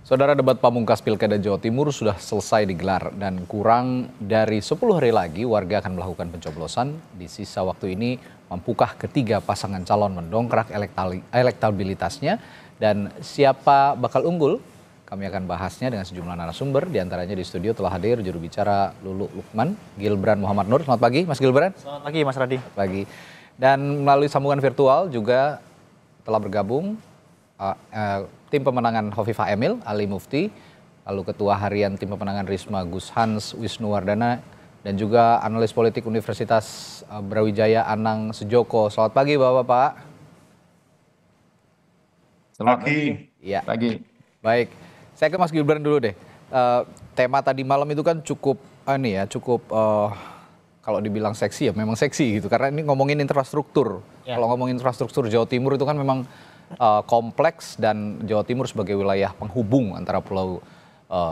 Saudara, debat pamungkas Pilkada Jawa Timur sudah selesai digelar dan kurang dari 10 hari lagi warga akan melakukan pencoblosan. Di sisa waktu ini mampukah ketiga pasangan calon mendongkrak elektabilitasnya dan siapa bakal unggul? Kami akan bahasnya dengan sejumlah narasumber, diantaranya di studio telah hadir juru bicara Lulu Lukman, Gilbran Muhammad Nur. Selamat pagi Mas Gilbran. Selamat pagi Mas Radi. Selamat pagi. Dan melalui sambungan virtual juga telah bergabung tim pemenangan Hovifah Emil, Ali Mufti, lalu Ketua Harian Tim Pemenangan Risma Gus Hans Wisnuwardana, dan juga analis politik Universitas Brawijaya Anang Sejoko. Selamat pagi Bapak-Bapak. Selamat pagi. Iya. Pagi. Baik, saya ke Mas Gilbran dulu deh. Tema tadi malam itu kan cukup kalau dibilang seksi ya memang seksi gitu, karena ini ngomongin infrastruktur. Ya. Kalau ngomongin infrastruktur Jawa Timur itu kan memang kompleks, dan Jawa Timur sebagai wilayah penghubung antara Pulau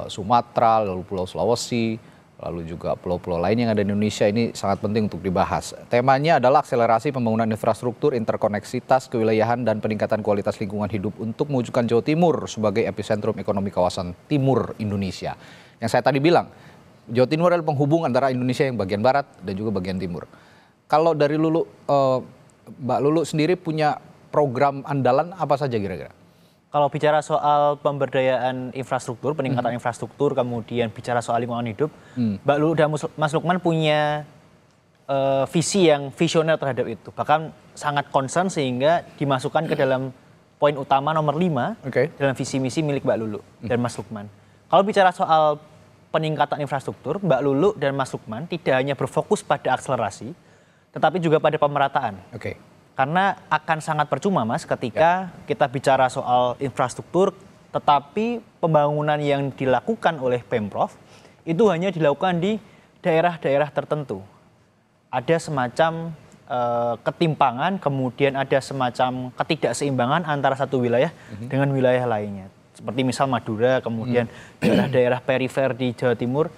Sumatera, lalu Pulau Sulawesi, lalu juga pulau-pulau lain yang ada di Indonesia, ini sangat penting untuk dibahas. Temanya adalah akselerasi pembangunan infrastruktur, interkoneksitas, kewilayahan, dan peningkatan kualitas lingkungan hidup untuk mewujudkan Jawa Timur sebagai epicentrum ekonomi kawasan timur Indonesia. Yang saya tadi bilang, Jawa Timur adalah penghubung antara Indonesia yang bagian barat dan juga bagian timur. Kalau dari Lulu, Mbak Lulu sendiri punya program andalan apa saja kira-kira? Kalau bicara soal pemberdayaan infrastruktur, peningkatan infrastruktur, kemudian bicara soal lingkungan hidup, Mbak Lulu dan Mas Lukman punya visi yang visioner terhadap itu. Bahkan sangat concern sehingga dimasukkan ke dalam poin utama nomor 5 dalam visi misi milik Mbak Lulu dan Mas Lukman. Kalau bicara soal peningkatan infrastruktur, Mbak Lulu dan Mas Lukman tidak hanya berfokus pada akselerasi, tetapi juga pada pemerataan. Karena akan sangat percuma Mas ketika kita bicara soal infrastruktur, tetapi pembangunan yang dilakukan oleh Pemprov itu hanya dilakukan di daerah-daerah tertentu. Ada semacam ketimpangan, kemudian ada semacam ketidakseimbangan antara satu wilayah dengan wilayah lainnya. Seperti misal Madura, kemudian daerah-daerah perifer di Jawa Timur,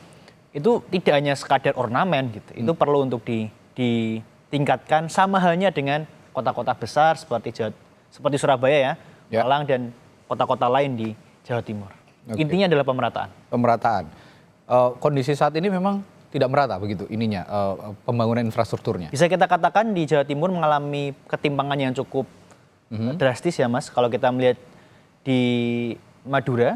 itu tidak hanya sekadar ornamen gitu. Itu perlu untuk ditingkatkan, sama halnya dengan kota-kota besar seperti Surabaya ya, Malang dan kota-kota lain di Jawa Timur. Intinya adalah pemerataan. Pemerataan. Kondisi saat ini memang tidak merata begitu ininya, pembangunan infrastrukturnya. Bisa kita katakan di Jawa Timur mengalami ketimpangan yang cukup drastis ya Mas. Kalau kita melihat di Madura,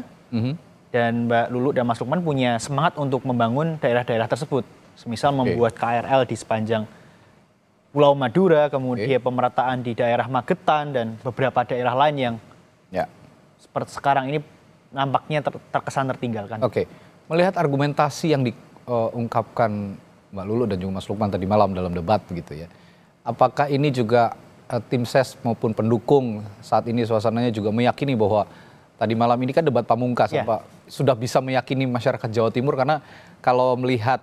dan Mbak Lulu dan Mas Lukman punya semangat untuk membangun daerah-daerah tersebut. Semisal membuat KRL di sepanjang Pulau Madura, kemudian pemerataan di daerah Magetan dan beberapa daerah lain yang seperti sekarang ini nampaknya terkesan tertinggalkan. Melihat argumentasi yang diungkapkan Mbak Lulu dan juga Mas Lukman tadi malam dalam debat begitu ya, apakah ini juga tim ses maupun pendukung saat ini suasananya juga meyakini bahwa tadi malam ini kan debat pamungkas, apa sudah bisa meyakini masyarakat Jawa Timur? Karena kalau melihat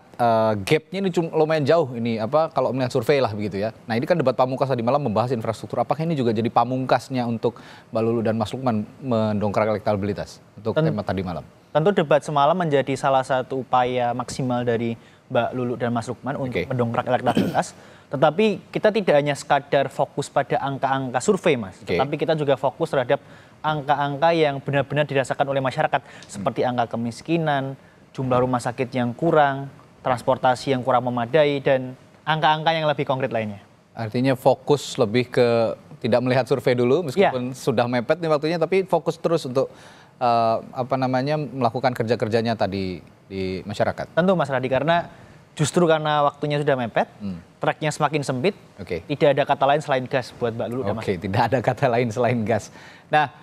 gapnya ini lumayan jauh ini, kalau melihat survei lah begitu ya. Nah ini kan debat pamungkas tadi malam membahas infrastruktur. Apakah ini juga jadi pamungkasnya untuk Mbak Lulu dan Mas Lukman mendongkrak elektabilitas untuk tema tadi malam? Tentu debat semalam menjadi salah satu upaya maksimal dari Mbak Lulu dan Mas Lukman untuk mendongkrak elektabilitas. Tetapi kita tidak hanya sekadar fokus pada angka-angka survei Mas, tetapi kita juga fokus terhadap angka-angka yang benar-benar dirasakan oleh masyarakat, seperti angka kemiskinan, jumlah rumah sakit yang kurang, transportasi yang kurang memadai, dan angka-angka yang lebih konkret lainnya. Artinya fokus lebih ke tidak melihat survei dulu, meskipun sudah mepet nih waktunya, tapi fokus terus untuk melakukan kerja-kerjanya tadi di masyarakat. Tentu Mas Radi, karena justru karena waktunya sudah mepet, tracknya semakin sempit, tidak ada kata lain selain gas buat Mbak Lulu dan Mas. Tidak ada kata lain selain gas. Nah,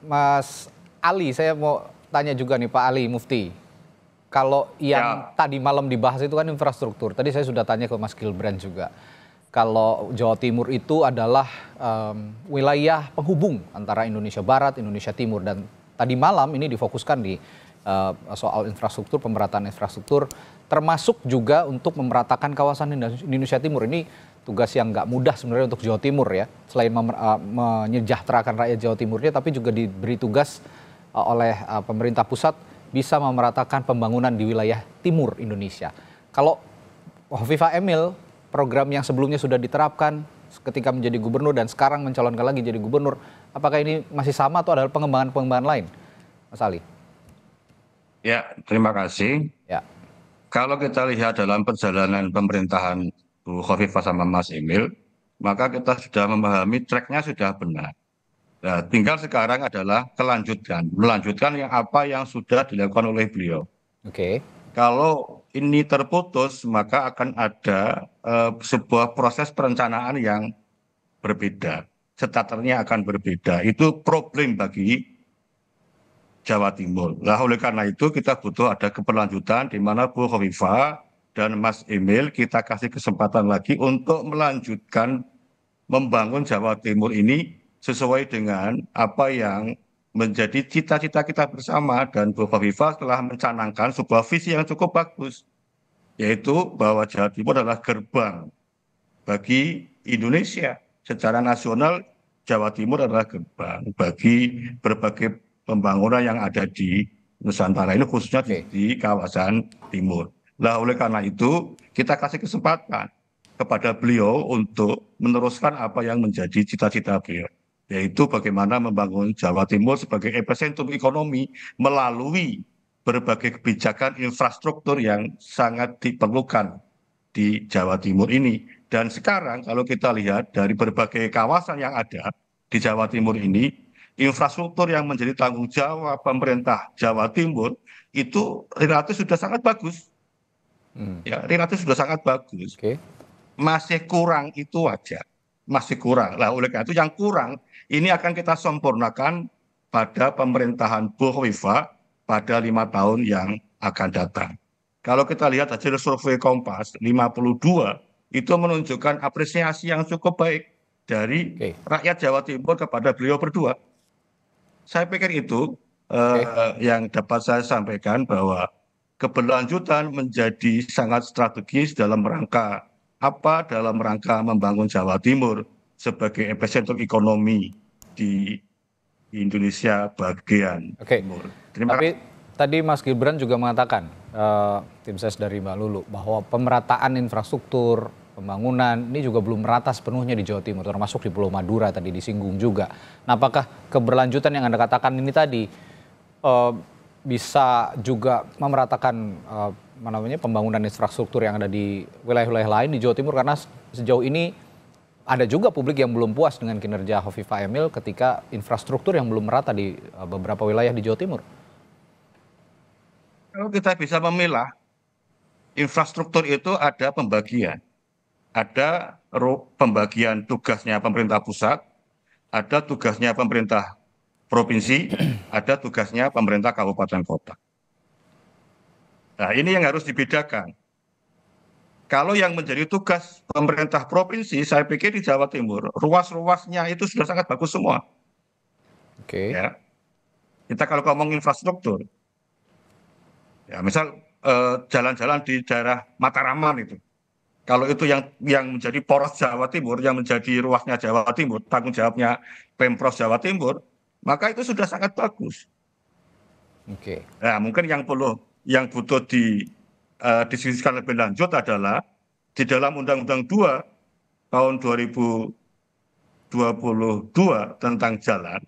Mas Ali, saya mau tanya juga nih Pak Ali Mufti. Kalau yang tadi malam dibahas itu kan infrastruktur. Tadi saya sudah tanya ke Mas Gilbran juga. Kalau Jawa Timur itu adalah wilayah penghubung antara Indonesia Barat, Indonesia Timur. Dan tadi malam ini difokuskan di soal infrastruktur, pemerataan infrastruktur, termasuk juga untuk memeratakan kawasan Indonesia Timur. Ini tugas yang nggak mudah sebenarnya untuk Jawa Timur ya. Selain menyejahterakan rakyat Jawa Timurnya, tapi juga diberi tugas oleh pemerintah pusat bisa memeratakan pembangunan di wilayah timur Indonesia. Kalau Hovifah Emil, program yang sebelumnya sudah diterapkan ketika menjadi gubernur dan sekarang mencalonkan lagi jadi gubernur, apakah ini masih sama atau ada pengembangan-pengembangan lain? Mas Ali. Ya, terima kasih. Ya, Kalau kita lihat dalam perjalanan pemerintahan Bu Khofifah sama Mas Emil, maka kita sudah memahami tracknya sudah benar. Nah, tinggal sekarang adalah melanjutkan yang apa yang sudah dilakukan oleh beliau. oke. Kalau ini terputus, maka akan ada sebuah proses perencanaan yang berbeda. Starternya akan berbeda. Itu problem bagi Jawa Timur. Nah, oleh karena itu kita butuh ada keberlanjutan di mana Bu Khofifah dan Mas Emil kita kasih kesempatan lagi untuk melanjutkan membangun Jawa Timur ini sesuai dengan apa yang menjadi cita-cita kita bersama, dan Bu Khofifah telah mencanangkan sebuah visi yang cukup bagus, yaitu bahwa Jawa Timur adalah gerbang bagi Indonesia. Secara nasional, Jawa Timur adalah gerbang bagi berbagai pembangunan yang ada di Nusantara ini, khususnya Oke. di kawasan timur. Nah, oleh karena itu, kita kasih kesempatan kepada beliau untuk meneruskan apa yang menjadi cita-cita beliau, yaitu bagaimana membangun Jawa Timur sebagai epicentrum ekonomi melalui berbagai kebijakan infrastruktur yang sangat diperlukan di Jawa Timur ini. Dan sekarang kalau kita lihat dari berbagai kawasan yang ada di Jawa Timur ini, infrastruktur yang menjadi tanggung jawab pemerintah Jawa Timur itu relatif sudah sangat bagus. Ya, relatif sudah sangat bagus. Oke. Masih kurang itu wajar. Masih kurang. Nah, oleh karena itu yang kurang ini akan kita sempurnakan pada pemerintahan Bu Khofifah pada 5 tahun yang akan datang. Kalau kita lihat hasil survei Kompas, 52 itu menunjukkan apresiasi yang cukup baik dari Oke. rakyat Jawa Timur kepada beliau berdua. Saya pikir itu Oke. yang dapat saya sampaikan, bahwa keberlanjutan menjadi sangat strategis dalam rangka apa? Dalam rangka membangun Jawa Timur sebagai epicentrum ekonomi di Indonesia bagian Oke. timur. Terima Tapi kasih. tadi Mas Gibran juga mengatakan, tim ses dari Mbak Lulu, bahwa pemerataan infrastruktur, pembangunan ini juga belum merata sepenuhnya di Jawa Timur, termasuk di Pulau Madura tadi disinggung juga. Nah, apakah keberlanjutan yang Anda katakan ini tadi bisa juga memeratakan pembangunan infrastruktur yang ada di wilayah-wilayah lain di Jawa Timur, karena sejauh ini ada juga publik yang belum puas dengan kinerja Khofifah Emil ketika infrastruktur yang belum merata di beberapa wilayah di Jawa Timur. Kalau kita bisa memilah, infrastruktur itu ada pembagian. Ada pembagian tugasnya pemerintah pusat, ada tugasnya pemerintah provinsi, ada tugasnya pemerintah kabupaten kota. Nah, ini yang harus dibedakan. Kalau yang menjadi tugas pemerintah provinsi, saya pikir di Jawa Timur, ruas-ruasnya itu sudah sangat bagus semua. Oke. Ya, kita kalau ngomong infrastruktur, ya misal jalan-jalan di daerah Mataraman itu, kalau itu yang menjadi poros Jawa Timur, yang menjadi ruasnya Jawa Timur, tanggung jawabnya Pemprov Jawa Timur, maka itu sudah sangat bagus. Oke. Nah, mungkin yang butuh diskusikan lebih lanjut adalah di dalam Undang-Undang 2 tahun 2022 tentang jalan,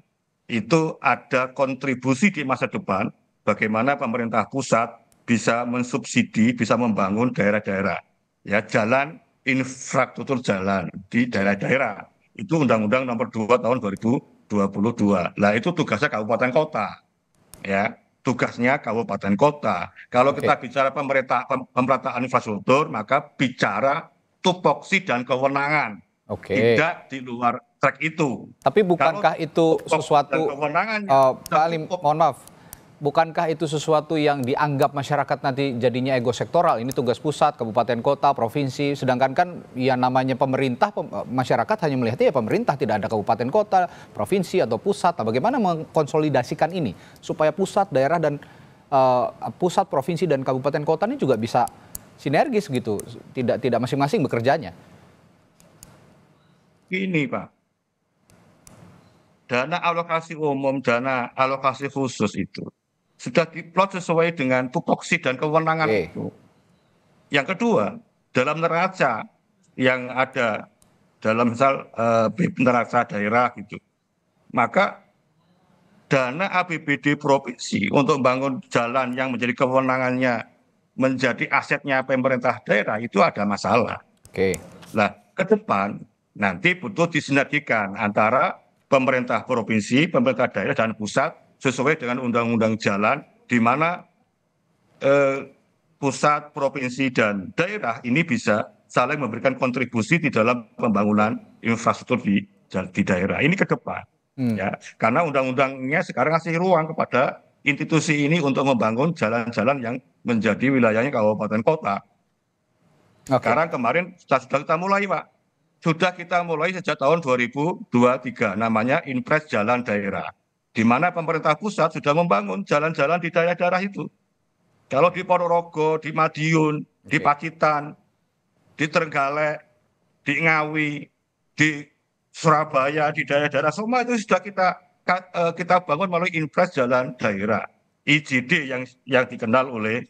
itu ada kontribusi di masa depan bagaimana pemerintah pusat bisa mensubsidi, bisa membangun daerah-daerah, ya, jalan, infrastruktur jalan di daerah-daerah. Itu Undang-Undang nomor 2 tahun 2022. Nah, itu tugasnya kabupaten kota, ya, tugasnya kabupaten kota. Kalau kita Oke. bicara pemerataan infrastruktur, maka bicara tupoksi dan kewenangan, Oke. tidak di luar track itu. Tapi Kalau bukankah itu tupoksi dan sesuatu, kewenangannya Pak Ali, cukup. mohon maaf, bukankah itu sesuatu yang dianggap masyarakat nanti jadinya ego sektoral? Ini tugas pusat, kabupaten kota, provinsi, sedangkan kan ya namanya pemerintah, masyarakat hanya melihatnya ya pemerintah, tidak ada kabupaten kota, provinsi atau pusat. Nah, bagaimana mengkonsolidasikan ini supaya pusat, daerah dan pusat, provinsi dan kabupaten kota ini juga bisa sinergis gitu, tidak masing-masing bekerjanya. Ini Pak, dana alokasi umum, dana alokasi khusus itu sudah diplot sesuai dengan tupoksi dan kewenangan Oke. itu. Yang kedua, dalam neraca yang ada dalam misal neraca daerah gitu, maka dana APBD provinsi untuk membangun jalan yang menjadi kewenangannya, menjadi asetnya pemerintah daerah itu ada masalah. Oke. Nah, ke depan nanti butuh disinergikan antara pemerintah provinsi, pemerintah daerah, dan pusat sesuai dengan undang-undang jalan, di mana pusat, provinsi, dan daerah ini bisa saling memberikan kontribusi di dalam pembangunan infrastruktur di daerah. Ini ke depan. Ya, karena undang-undangnya sekarang kasih ruang kepada institusi ini untuk membangun jalan-jalan yang menjadi wilayahnya kabupaten kota. Sekarang kemarin sudah kita mulai, Pak. Sudah kita mulai sejak tahun 2023, namanya Impres Jalan Daerah. Di mana pemerintah pusat sudah membangun jalan-jalan di daerah-daerah itu. Kalau di Ponorogo, di Madiun, di Pacitan, di Trenggalek, di Ngawi, di Surabaya, di daerah-daerah semua itu sudah kita bangun melalui Impres Jalan Daerah, IJD yang dikenal oleh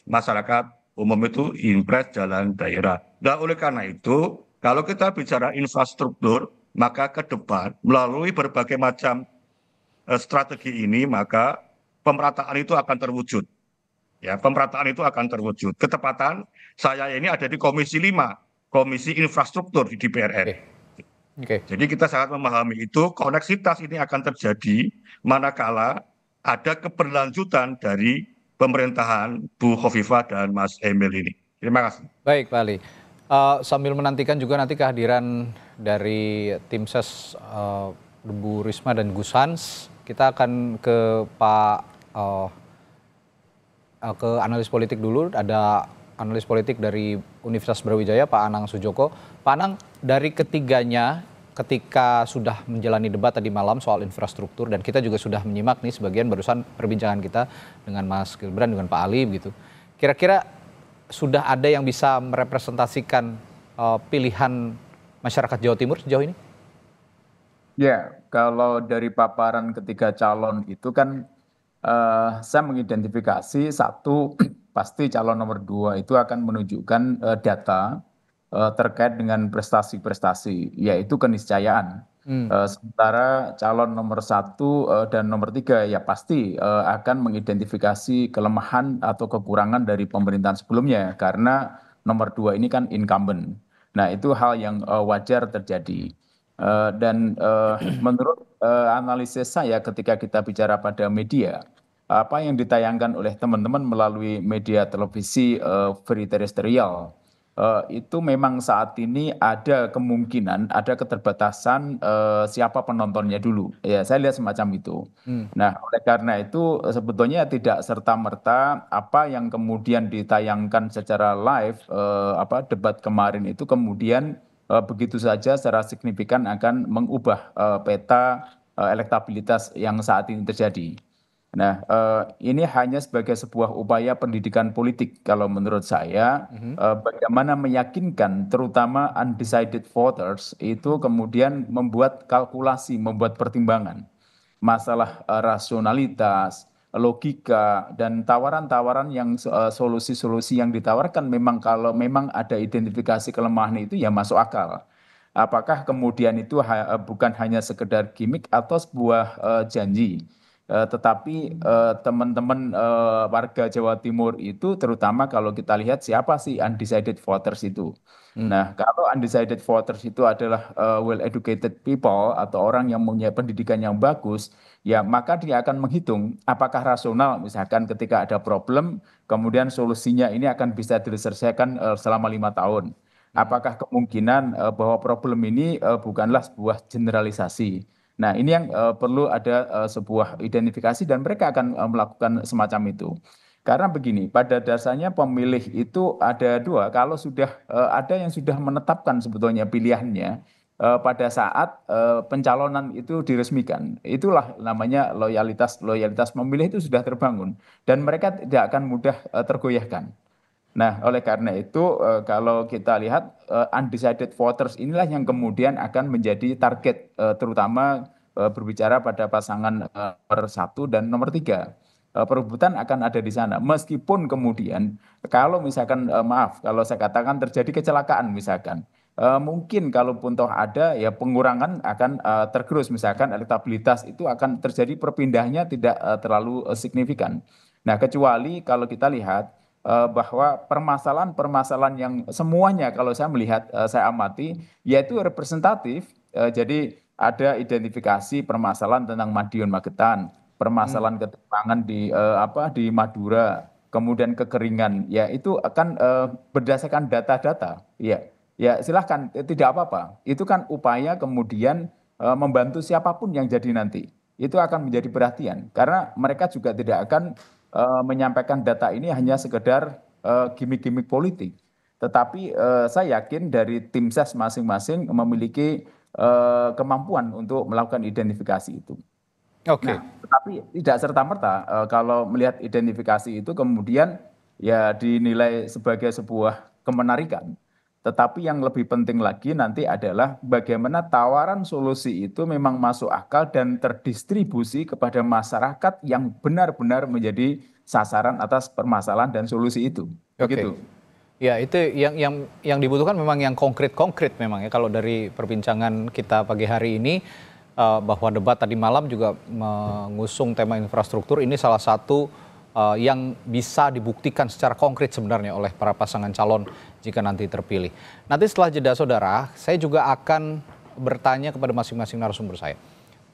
masyarakat umum itu Impres Jalan Daerah. Nah, oleh karena itu, kalau kita bicara infrastruktur, maka ke depan melalui berbagai macam strategi ini, maka pemerataan itu akan terwujud. Ya, pemerataan itu akan terwujud. Ketepatan saya ini ada di Komisi 5, Komisi Infrastruktur di DPR RI. Jadi kita sangat memahami itu, koneksitas ini akan terjadi manakala ada keberlanjutan dari pemerintahan Bu Khofifah dan Mas Emil ini. Terima kasih. Baik, Pak Ali. Sambil menantikan juga nanti kehadiran dari tim ses Bu Risma dan Gus Hans, kita akan ke ke analis politik dulu. Ada analis politik dari Universitas Brawijaya, Pak Anang Sujoko. Pak Anang, dari ketiganya ketika sudah menjalani debat tadi malam soal infrastruktur, dan kita juga sudah menyimak nih sebagian barusan perbincangan kita dengan Mas Gibran, dengan Pak Ali gitu. Kira-kira sudah ada yang bisa merepresentasikan pilihan masyarakat Jawa Timur sejauh ini? Ya, kalau dari paparan ketiga calon itu kan saya mengidentifikasi satu, pasti calon nomor 2 itu akan menunjukkan data terkait dengan prestasi-prestasi, yaitu keniscayaan. Sementara calon nomor 1 dan nomor 3 ya pasti akan mengidentifikasi kelemahan atau kekurangan dari pemerintahan sebelumnya, karena nomor 2 ini kan incumbent. Nah, itu hal yang wajar terjadi. Dan menurut analisis saya ketika kita bicara pada media, apa yang ditayangkan oleh teman-teman melalui media televisi free terrestrial, itu memang saat ini ada kemungkinan, ada keterbatasan siapa penontonnya dulu. Ya, saya lihat semacam itu. Nah, oleh karena itu sebetulnya tidak serta-merta apa yang kemudian ditayangkan secara live, debat kemarin itu kemudian begitu saja secara signifikan akan mengubah peta elektabilitas yang saat ini terjadi. Nah, ini hanya sebagai sebuah upaya pendidikan politik kalau menurut saya, bagaimana meyakinkan terutama undecided voters itu kemudian membuat kalkulasi, membuat pertimbangan. Masalah rasionalitas, logika, dan tawaran-tawaran yang solusi-solusi yang ditawarkan memang kalau memang ada identifikasi kelemahan itu ya masuk akal. Apakah kemudian itu bukan hanya sekedar gimmick atau sebuah janji? Tetapi teman-teman warga Jawa Timur itu terutama kalau kita lihat siapa sih undecided voters itu. Nah, kalau undecided voters itu adalah well educated people atau orang yang mempunyai pendidikan yang bagus, ya maka dia akan menghitung apakah rasional misalkan ketika ada problem, kemudian solusinya ini akan bisa diselesaikan selama 5 tahun. Apakah kemungkinan bahwa problem ini bukanlah sebuah generalisasi. Nah, ini yang perlu ada sebuah identifikasi dan mereka akan melakukan semacam itu. Karena begini, pada dasarnya pemilih itu ada dua. Kalau sudah ada yang sudah menetapkan sebetulnya pilihannya pada saat pencalonan itu diresmikan, itulah namanya loyalitas pemilih itu sudah terbangun dan mereka tidak akan mudah tergoyahkan. Nah, oleh karena itu, kalau kita lihat undecided voters inilah yang kemudian akan menjadi target, terutama berbicara pada pasangan nomor 1 dan nomor 3. Perebutan akan ada di sana. Meskipun kemudian, kalau misalkan, maaf, kalau saya katakan terjadi kecelakaan misalkan, mungkin kalaupun toh ada ya pengurangan akan tergerus, misalkan elektabilitas itu akan terjadi perpindahannya tidak terlalu signifikan. Nah, kecuali kalau kita lihat bahwa permasalahan-permasalahan yang semuanya kalau saya melihat, saya amati, yaitu representatif. Jadi ada identifikasi permasalahan tentang Madiun Magetan, permasalahan ketimpangan di di Madura, kemudian kekeringan, ya itu akan berdasarkan data-data. Ya, ya silahkan, tidak apa-apa. Itu kan upaya kemudian membantu siapapun yang jadi nanti. Itu akan menjadi perhatian karena mereka juga tidak akan menyampaikan data ini hanya sekedar gimmick-gimmick politik. Tetapi saya yakin dari tim ses masing-masing memiliki kemampuan untuk melakukan identifikasi itu. Oke. Nah, tetapi tidak serta-merta kalau melihat identifikasi itu kemudian ya dinilai sebagai sebuah kemenarikan. Tetapi yang lebih penting lagi nanti adalah bagaimana tawaran solusi itu memang masuk akal dan terdistribusi kepada masyarakat yang benar-benar menjadi sasaran atas permasalahan dan solusi itu. Oke. Begitu. Ya, itu yang dibutuhkan memang yang konkret-konkret memang ya. Kalau dari perbincangan kita pagi hari ini bahwa debat tadi malam juga mengusung tema infrastruktur, ini salah satu yang bisa dibuktikan secara konkret sebenarnya oleh para pasangan calon jika nanti terpilih. Nanti setelah jeda saudara, saya juga akan bertanya kepada masing-masing narasumber saya.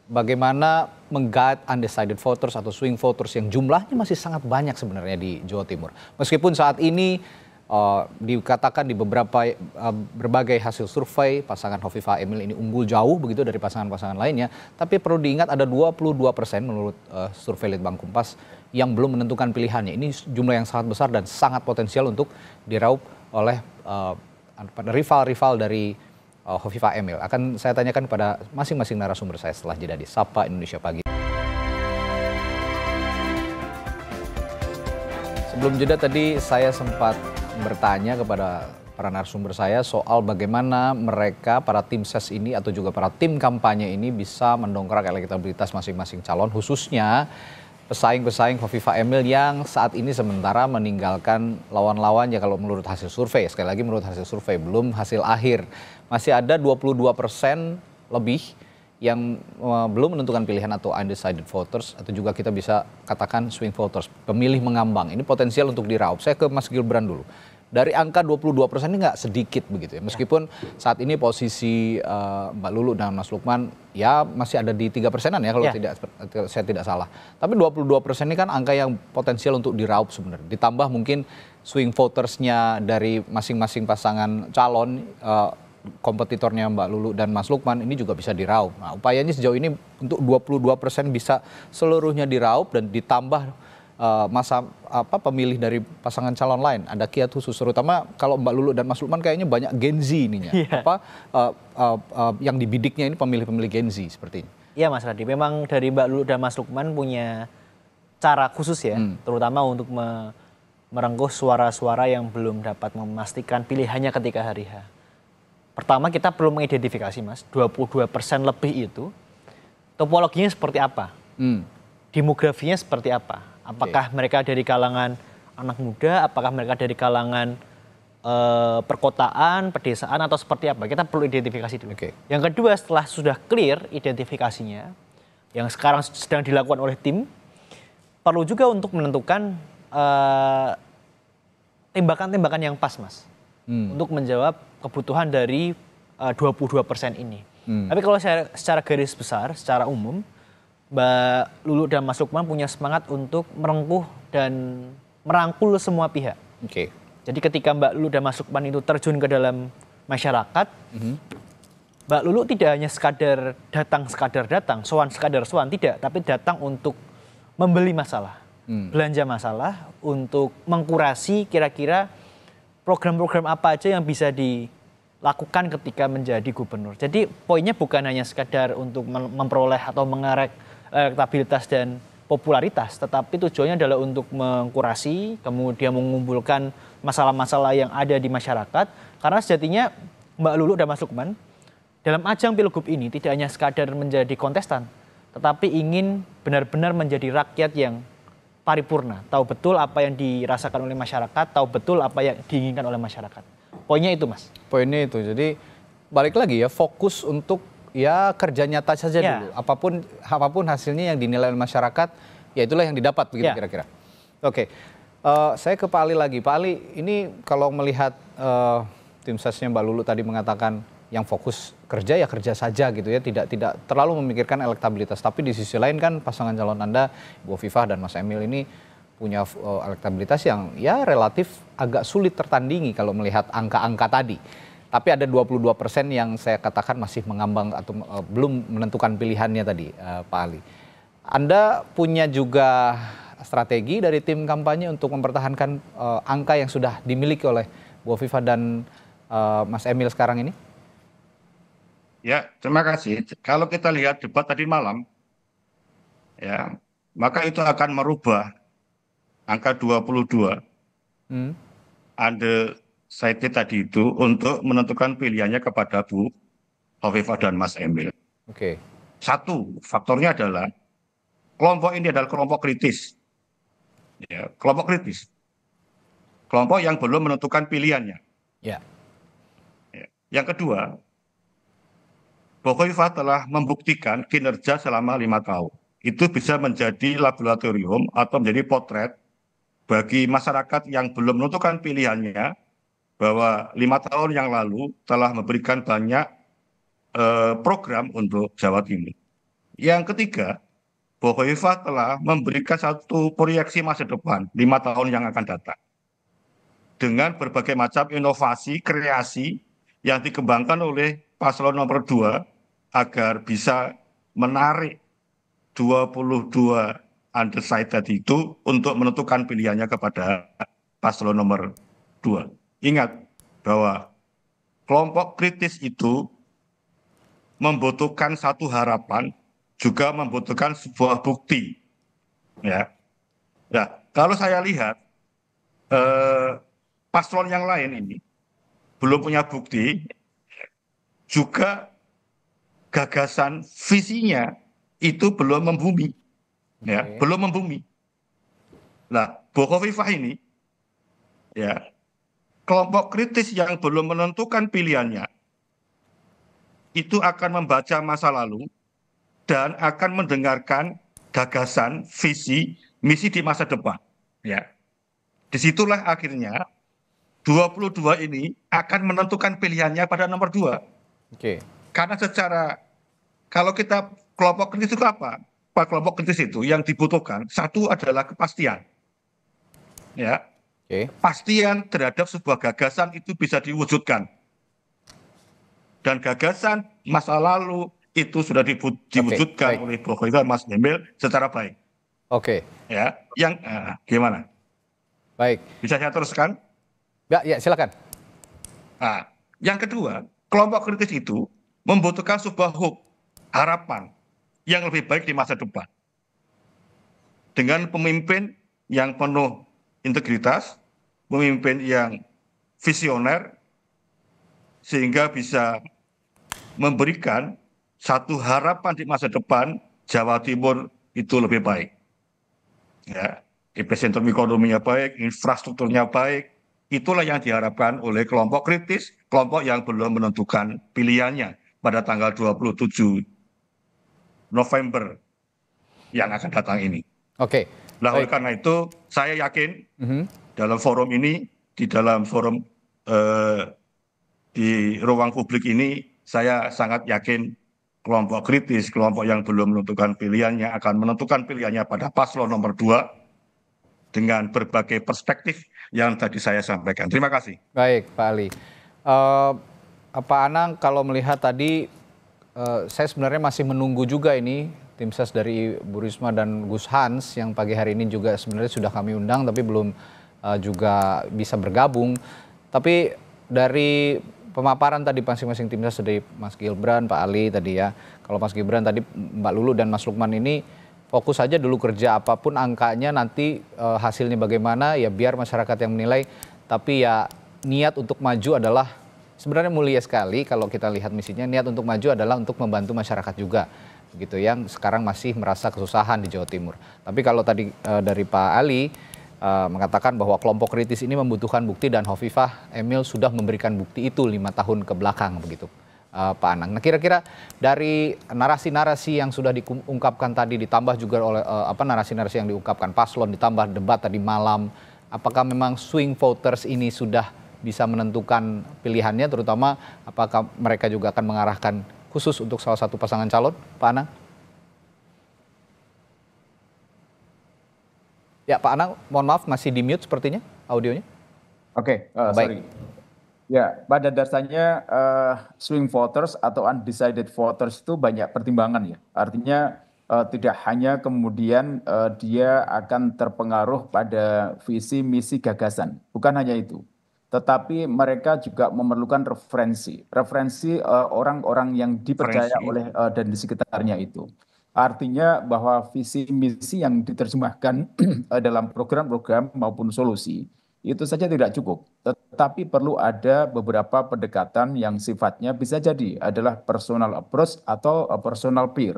Bagaimana meng-guide undecided voters atau swing voters yang jumlahnya masih sangat banyak sebenarnya di Jawa Timur. Meskipun saat ini dikatakan di berbagai hasil survei pasangan Hovifah Emil ini unggul jauh begitu dari pasangan-pasangan lainnya, tapi perlu diingat ada 22% menurut survei Litbang Kompas yang belum menentukan pilihannya. Ini jumlah yang sangat besar dan sangat potensial untuk diraup oleh rival-rival dari Hovifah Emil. Akan saya tanyakan kepada masing-masing narasumber saya setelah jeda di Sapa Indonesia Pagi. Sebelum jeda tadi saya sempat bertanya kepada para narasumber saya soal bagaimana mereka, para tim ses ini atau juga para tim kampanye ini bisa mendongkrak elektabilitas masing-masing calon, khususnya pesaing-pesaing Hovifah Emil yang saat ini sementara meninggalkan lawan-lawannya kalau menurut hasil survei. Sekali lagi menurut hasil survei, belum hasil akhir. Masih ada 22% lebih yang belum menentukan pilihan atau undecided voters, atau juga kita bisa katakan swing voters, pemilih mengambang. Ini potensial untuk diraup. Saya ke Mas Gibran dulu. Dari angka 22% ini nggak sedikit begitu ya. Meskipun saat ini posisi Mbak Lulu dan Mas Lukman ya masih ada di 3%-an ya kalau saya tidak salah. Tapi 22% ini kan angka yang potensial untuk diraup sebenarnya. Ditambah mungkin swing votersnya dari masing-masing pasangan calon, kompetitornya Mbak Lulu dan Mas Lukman ini juga bisa diraup. Nah, upayanya sejauh ini untuk 22% bisa seluruhnya diraup dan ditambah pemilih dari pasangan calon lain. Ada kiat khusus, terutama kalau Mbak Lulu dan Mas Lukman kayaknya banyak Gen Z ininya. Yang dibidiknya ini pemilih-pemilih Gen Z sepertinya. Iya Mas Radi, memang dari Mbak Lulu dan Mas Lukman punya cara khusus ya, terutama untuk merengkuh suara-suara yang belum dapat memastikan pilihannya ketika hari H. Pertama kita perlu mengidentifikasi Mas, 22% lebih itu topologinya seperti apa, demografinya seperti apa. Apakah mereka dari kalangan anak muda, apakah mereka dari kalangan perkotaan, pedesaan, atau seperti apa. Kita perlu identifikasi dulu. Yang kedua, setelah sudah clear identifikasinya, yang sekarang sedang dilakukan oleh tim, perlu juga untuk menentukan tembakan-tembakan yang pas Mas. Untuk menjawab kebutuhan dari 22% ini. Tapi kalau secara garis besar, secara umum, Mbak Lulu dan Mas Lukman punya semangat untuk merengkuh dan merangkul semua pihak. Jadi ketika Mbak Lulu dan Mas Lukman itu terjun ke dalam masyarakat, Mbak Lulu tidak hanya sekadar datang, sowan sekadar sowan, tidak, tapi datang untuk membeli masalah, belanja masalah, untuk mengkurasi kira-kira program-program apa aja yang bisa dilakukan ketika menjadi gubernur. Jadi poinnya bukan hanya sekadar untuk memperoleh atau mengerek elektabilitas dan popularitas, tetapi tujuannya adalah untuk mengkurasi, kemudian mengumpulkan masalah-masalah yang ada di masyarakat. Karena sejatinya Mbak Lulu dan Mas Lukman dalam ajang Pilgub ini tidak hanya sekadar menjadi kontestan, tetapi ingin benar-benar menjadi rakyat yang paripurna, tahu betul apa yang dirasakan oleh masyarakat, tahu betul apa yang diinginkan oleh masyarakat. Poinnya itu Mas. Poinnya itu, jadi balik lagi ya, fokus untuk ya kerja nyata saja Ya. dulu. Apapun hasilnya yang dinilai oleh masyarakat, ya itulah yang didapat begitu Ya. kira-kira. Oke, saya ke Pak Ali lagi. Pak Ali, ini kalau melihat tim sesnya Mbak Lulu tadi mengatakan yang fokus kerja ya kerja saja gitu ya, tidak terlalu memikirkan elektabilitas. Tapi di sisi lain kan pasangan calon Anda, Bu Hovifah dan Mas Emil ini punya elektabilitas yang ya relatif agak sulit tertandingi kalau melihat angka-angka tadi. Tapi ada 22% yang saya katakan masih mengambang atau belum menentukan pilihannya tadi, Pak Ali. Anda punya juga strategi dari tim kampanye untuk mempertahankan angka yang sudah dimiliki oleh Bu Hovifah dan Mas Emil sekarang ini? Ya, terima kasih. Kalau kita lihat debat tadi malam, ya, maka itu akan merubah angka 22 Hmm. undecided tadi itu untuk menentukan pilihannya kepada Bu Hovifah dan Mas Emil. Oke. Satu, faktornya adalah kelompok ini adalah kelompok kritis. Ya, kelompok kritis. Kelompok yang belum menentukan pilihannya. Ya. Ya. Yang kedua, Bu Hovifah telah membuktikan kinerja selama 5 tahun. Itu bisa menjadi laboratorium atau menjadi potret bagi masyarakat yang belum menentukan pilihannya, bahwa 5 tahun yang lalu telah memberikan banyak program untuk Jawa Timur. Yang ketiga, Bu Hovifah telah memberikan satu proyeksi masa depan 5 tahun yang akan datang dengan berbagai macam inovasi, kreasi yang dikembangkan oleh paslon nomor 2 agar bisa menarik 22 undecided itu untuk menentukan pilihannya kepada paslon nomor 2. Ingat bahwa kelompok kritis itu membutuhkan satu harapan, juga membutuhkan sebuah bukti. Ya. Nah, kalau saya lihat paslon yang lain ini belum punya bukti, juga gagasan visinya itu belum membumi, ya, Oke. belum membumi. Nah, Bu Hovifah ini, ya, kelompok kritis yang belum menentukan pilihannya itu akan membaca masa lalu dan akan mendengarkan gagasan, visi, misi di masa depan. Ya, disitulah akhirnya 22 ini akan menentukan pilihannya pada nomor 2. Oke. Karena kalau kita kelompok kritis itu apa? Kelompok kritis itu yang dibutuhkan satu adalah kepastian. Ya, Oke. kepastian terhadap sebuah gagasan itu bisa diwujudkan. Dan gagasan masa lalu itu sudah diwujudkan baik. oleh Bu Hovifah Mas Emil secara baik. Oke. Ya, yang gimana? Baik. Bisa saya teruskan? Ya, silakan. Nah, yang kedua, kelompok kritis itu membutuhkan sebuah hope, harapan yang lebih baik di masa depan. Dengan pemimpin yang penuh integritas, pemimpin yang visioner, sehingga bisa memberikan satu harapan di masa depan Jawa Timur itu lebih baik. Ya, epicentrum ekonominya baik, infrastrukturnya baik, itulah yang diharapkan oleh kelompok kritis, kelompok yang belum menentukan pilihannya pada tanggal 27 November yang akan datang ini. Oke. Nah, oleh Baik. karena itu saya yakin Mhm. dalam forum ini, di dalam forum di ruang publik ini, saya sangat yakin kelompok kritis, kelompok yang belum menentukan pilihannya akan menentukan pilihannya pada paslon nomor 2 dengan berbagai perspektif yang tadi saya sampaikan. Terima kasih. Baik, Pak Ali. Pak Anang, kalau melihat tadi, saya sebenarnya masih menunggu juga ini tim ses dari Bu Risma dan Gus Hans yang pagi hari ini juga sebenarnya sudah kami undang, tapi belum juga bisa bergabung. Tapi dari pemaparan tadi masing-masing tim ses dari Mas Gibran, Pak Ali tadi ya, kalau Mas Gibran tadi, Mbak Lulu dan Mas Lukman ini fokus saja dulu kerja, apapun angkanya nanti hasilnya bagaimana ya biar masyarakat yang menilai. Tapi ya niat untuk maju adalah sebenarnya mulia sekali. Kalau kita lihat misinya, niat untuk maju adalah untuk membantu masyarakat juga, begitu, yang sekarang masih merasa kesusahan di Jawa Timur. Tapi kalau tadi dari Pak Ali mengatakan bahwa kelompok kritis ini membutuhkan bukti dan Hovifah Emil sudah memberikan bukti itu 5 tahun ke belakang, begitu. Pak Anang. Nah, kira-kira dari narasi-narasi yang sudah diungkapkan tadi ditambah juga oleh narasi-narasi yang diungkapkan paslon ditambah debat tadi malam, apakah memang swing voters ini sudah bisa menentukan pilihannya, terutama apakah mereka juga akan mengarahkan khusus untuk salah satu pasangan calon, Pak Anang? Ya, Pak Anang, mohon maaf masih di mute sepertinya audionya. Oke, Baik. sorry. Ya, pada dasarnya swing voters atau undecided voters itu banyak pertimbangan ya. Artinya tidak hanya kemudian dia akan terpengaruh pada visi, misi, gagasan. Bukan hanya itu. Tetapi mereka juga memerlukan referensi. Referensi orang-orang yang dipercaya oleh dan di sekitarnya itu. Artinya bahwa visi misi yang diterjemahkan dalam program-program maupun solusi itu saja tidak cukup, tetapi perlu ada beberapa pendekatan yang sifatnya bisa jadi adalah personal approach atau personal peer,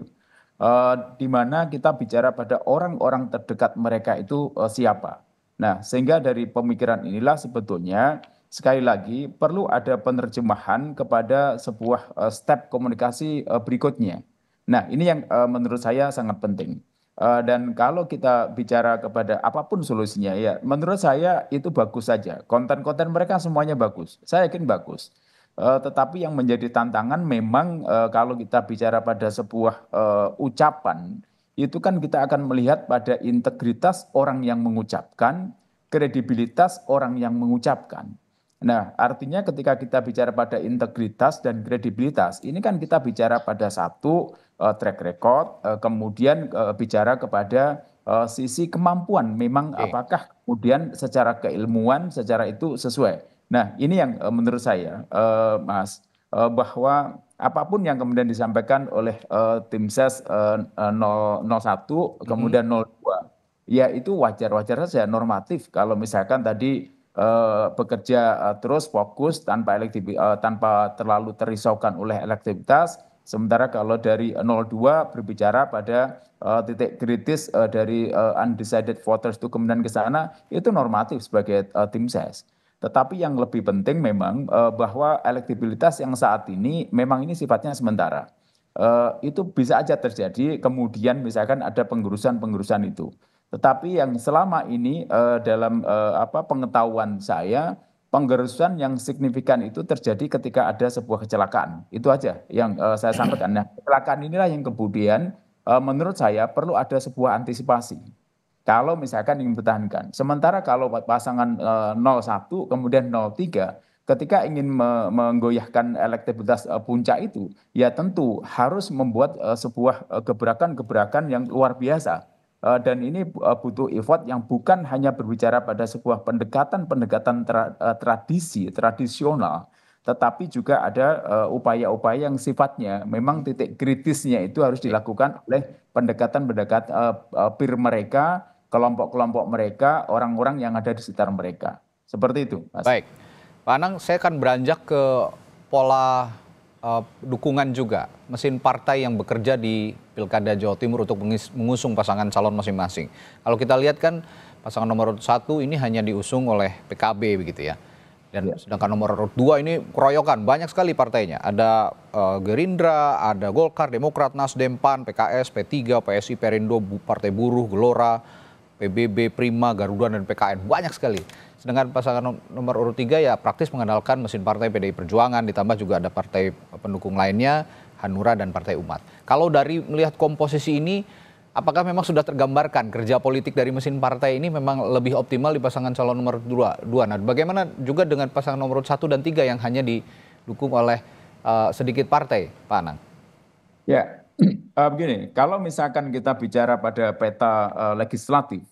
di mana kita bicara pada orang-orang terdekat mereka itu siapa. Nah, sehingga dari pemikiran inilah sebetulnya sekali lagi perlu ada penerjemahan kepada sebuah step komunikasi berikutnya. Nah, ini yang menurut saya sangat penting. Dan kalau kita bicara kepada apapun solusinya, ya menurut saya itu bagus saja. Konten-konten mereka semuanya bagus. Saya yakin bagus. Tetapi yang menjadi tantangan memang kalau kita bicara pada sebuah ucapan, itu kan kita akan melihat pada integritas orang yang mengucapkan, kredibilitas orang yang mengucapkan. Nah, artinya ketika kita bicara pada integritas dan kredibilitas, ini kan kita bicara pada satu track record, kemudian bicara kepada sisi kemampuan. Memang apakah kemudian secara keilmuan, secara itu sesuai. Nah, ini yang menurut saya, Mas, bahwa apapun yang kemudian disampaikan oleh tim ses 01, kemudian 02, ya itu wajar-wajar saja, normatif. Kalau misalkan tadi bekerja terus fokus tanpa terlalu terisaukan oleh elektivitas. Sementara kalau dari 02 berbicara pada titik kritis dari undecided voters itu kemudian ke sana, itu normatif sebagai tim ses. Tetapi yang lebih penting memang bahwa elektibilitas yang saat ini memang ini sifatnya sementara. Itu bisa aja terjadi kemudian misalkan ada penggerusan-penggerusan itu. Tetapi yang selama ini dalam pengetahuan saya, penggerusan yang signifikan itu terjadi ketika ada sebuah kecelakaan. Itu aja yang saya sampaikan. Nah, kecelakaan inilah yang kemudian menurut saya perlu ada sebuah antisipasi. Kalau misalkan ingin mempertahankan. Sementara kalau pasangan 01 kemudian 03, ketika ingin menggoyahkan elektabilitas puncak itu, ya tentu harus membuat sebuah gebrakan-gebrakan yang luar biasa. Dan ini butuh effort yang bukan hanya berbicara pada sebuah pendekatan-pendekatan tradisi, tradisional, tetapi juga ada upaya-upaya yang sifatnya memang titik kritisnya itu harus dilakukan oleh pendekatan-pendekatan peer mereka, kelompok-kelompok mereka, orang-orang yang ada di sekitar mereka. Seperti itu, Mas. Baik, Pak Anang, saya akan beranjak ke pola dukungan juga mesin partai yang bekerja di Pilkada Jawa Timur untuk mengusung pasangan calon masing-masing. Kalau kita lihat kan pasangan nomor 1 ini hanya diusung oleh PKB begitu ya. Dan sedangkan nomor 2 ini keroyokan, banyak sekali partainya. Ada Gerindra, ada Golkar, Demokrat, Nasdem, PAN, PKS, P3, PSI, Perindo, Partai Buruh, Gelora, PBB, Prima, Garuda, dan PKN. Banyak sekali. Sedangkan pasangan nomor urut 3 ya praktis mengandalkan mesin partai PDI Perjuangan, ditambah juga ada partai pendukung lainnya, Hanura dan Partai Umat. Kalau dari melihat komposisi ini, apakah memang sudah tergambarkan kerja politik dari mesin partai ini memang lebih optimal di pasangan calon nomor 2? Nah, bagaimana juga dengan pasangan nomor 1 dan 3 yang hanya didukung oleh sedikit partai, Pak Anang? Ya, begini, kalau misalkan kita bicara pada peta legislatif,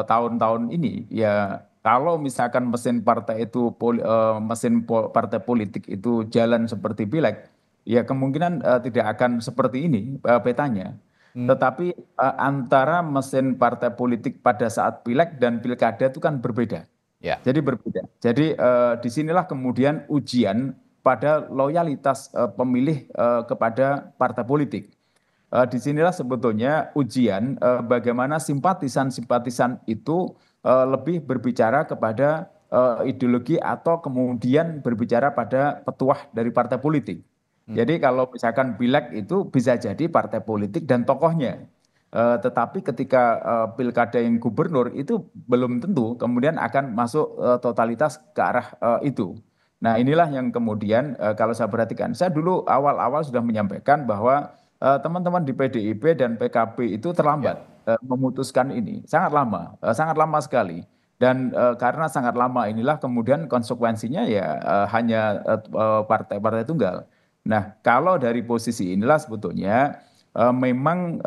tahun-tahun ini ya kalau misalkan mesin partai itu partai politik itu jalan seperti pileg, ya kemungkinan tidak akan seperti ini petanya. Tetapi antara mesin partai politik pada saat pileg dan pilkada itu kan berbeda. Ya. Jadi berbeda. Jadi disinilah kemudian ujian pada loyalitas pemilih kepada partai politik. Disinilah sebetulnya ujian bagaimana simpatisan-simpatisan itu lebih berbicara kepada ideologi atau kemudian berbicara pada petuah dari partai politik. Jadi kalau misalkan pileg itu bisa jadi partai politik dan tokohnya. Tetapi ketika pilkada yang gubernur itu belum tentu kemudian akan masuk totalitas ke arah itu. Nah inilah yang kemudian kalau saya perhatikan, saya dulu awal-awal sudah menyampaikan bahwa teman-teman di PDIP dan PKB itu terlambat memutuskan ini, sangat lama sekali. Dan karena sangat lama inilah kemudian konsekuensinya ya hanya partai-partai tunggal. Nah, kalau dari posisi inilah sebetulnya memang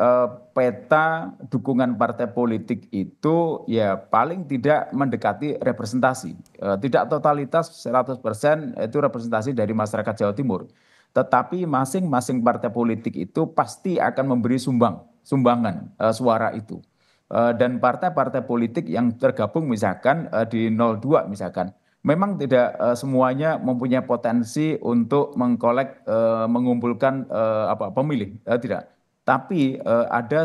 peta dukungan partai politik itu ya paling tidak mendekati representasi. Tidak totalitas 100% itu representasi dari masyarakat Jawa Timur. Tetapi masing-masing partai politik itu pasti akan memberi sumbangan suara itu. Dan partai-partai politik yang tergabung misalkan di 02 misalkan memang tidak semuanya mempunyai potensi untuk mengumpulkan pemilih, tidak. Tapi ada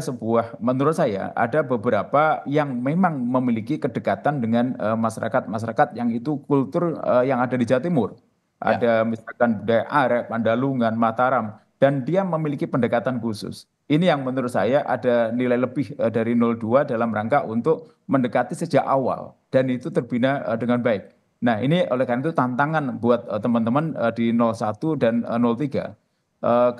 menurut saya ada beberapa yang memang memiliki kedekatan dengan masyarakat-masyarakat yang itu kultur yang ada di Jawa Timur. Ya. Ada misalkan budaya Arek, Pandalungan, Mataram, dan dia memiliki pendekatan khusus. Ini yang menurut saya ada nilai lebih dari 02 dalam rangka untuk mendekati sejak awal dan itu terbina dengan baik. Nah, ini oleh karena itu tantangan buat teman-teman di 01 dan 03.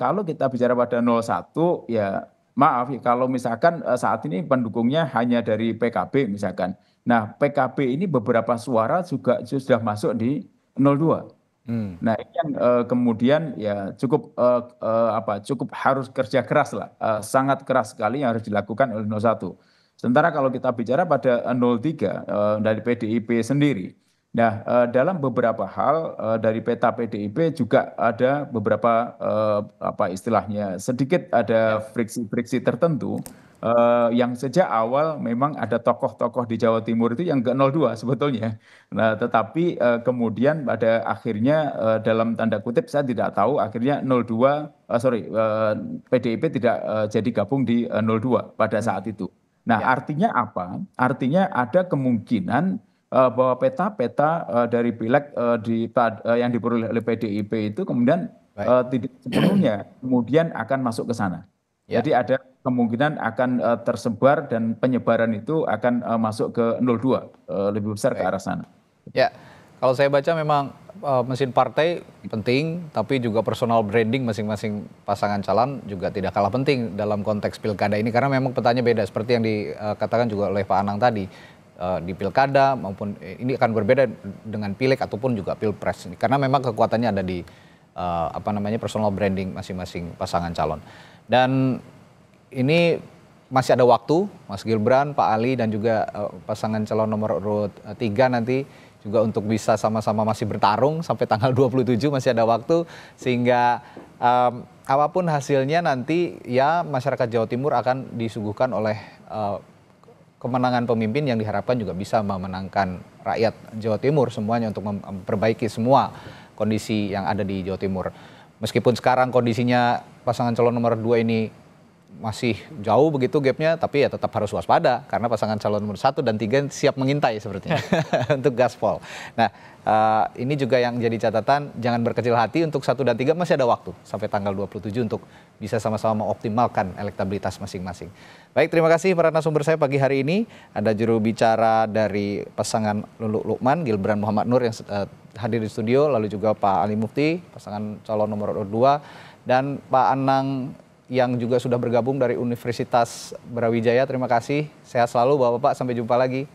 Kalau kita bicara pada 01, ya maaf ya, kalau misalkan saat ini pendukungnya hanya dari PKB misalkan. Nah, PKB ini beberapa suara juga sudah masuk di 02. Nah, ini yang kemudian ya cukup harus kerja keras lah, sangat keras sekali yang harus dilakukan oleh 01. Sementara kalau kita bicara pada 03 dari PDIP sendiri. Nah, dalam beberapa hal dari peta PDIP juga ada beberapa istilahnya sedikit ada friksi-friksi tertentu yang sejak awal memang ada tokoh-tokoh di Jawa Timur itu yang ke 02 sebetulnya. Nah, tetapi kemudian pada akhirnya dalam tanda kutip saya tidak tahu akhirnya 02 PDIP tidak jadi gabung di 02 pada saat itu. Nah, artinya apa? Artinya ada kemungkinan bahwa peta-peta dari pileg yang diperoleh oleh PDIP itu kemudian tidak sepenuhnya kemudian akan masuk ke sana. Ya. Jadi ada kemungkinan akan tersebar dan penyebaran itu akan masuk ke 02 lebih besar ke arah sana. Ya, kalau saya baca memang mesin partai penting, tapi juga personal branding masing-masing pasangan calon juga tidak kalah penting dalam konteks pilkada ini karena memang petanya beda seperti yang dikatakan juga oleh Pak Anang tadi. Di pilkada maupun ini akan berbeda dengan pileg ataupun juga pilpres ini karena memang kekuatannya ada di personal branding masing-masing pasangan calon. Dan ini masih ada waktu, Mas Gibran, Pak Ali dan juga pasangan calon nomor urut 3 nanti juga untuk bisa sama-sama masih bertarung sampai tanggal 27 masih ada waktu sehingga apapun hasilnya nanti ya masyarakat Jawa Timur akan disuguhkan oleh kemenangan pemimpin yang diharapkan juga bisa memenangkan rakyat Jawa Timur semuanya untuk memperbaiki semua kondisi yang ada di Jawa Timur. Meskipun sekarang kondisinya pasangan calon nomor 2 ini masih jauh begitu gapnya, tapi ya tetap harus waspada karena pasangan calon nomor 1 dan 3 siap mengintai sepertinya untuk gaspol. Nah, ini juga yang jadi catatan, jangan berkecil hati untuk 1 dan 3 masih ada waktu sampai tanggal 27 untuk bisa sama-sama mengoptimalkan elektabilitas masing-masing. Baik, terima kasih para narasumber saya pagi hari ini. Ada juru bicara dari pasangan Lulu Lukman, Gibran Muhammad Nur yang hadir di studio, lalu juga Pak Ali Mufti, pasangan calon nomor 2, dan Pak Anang yang juga sudah bergabung dari Universitas Brawijaya. Terima kasih, sehat selalu Bapak-Bapak, sampai jumpa lagi.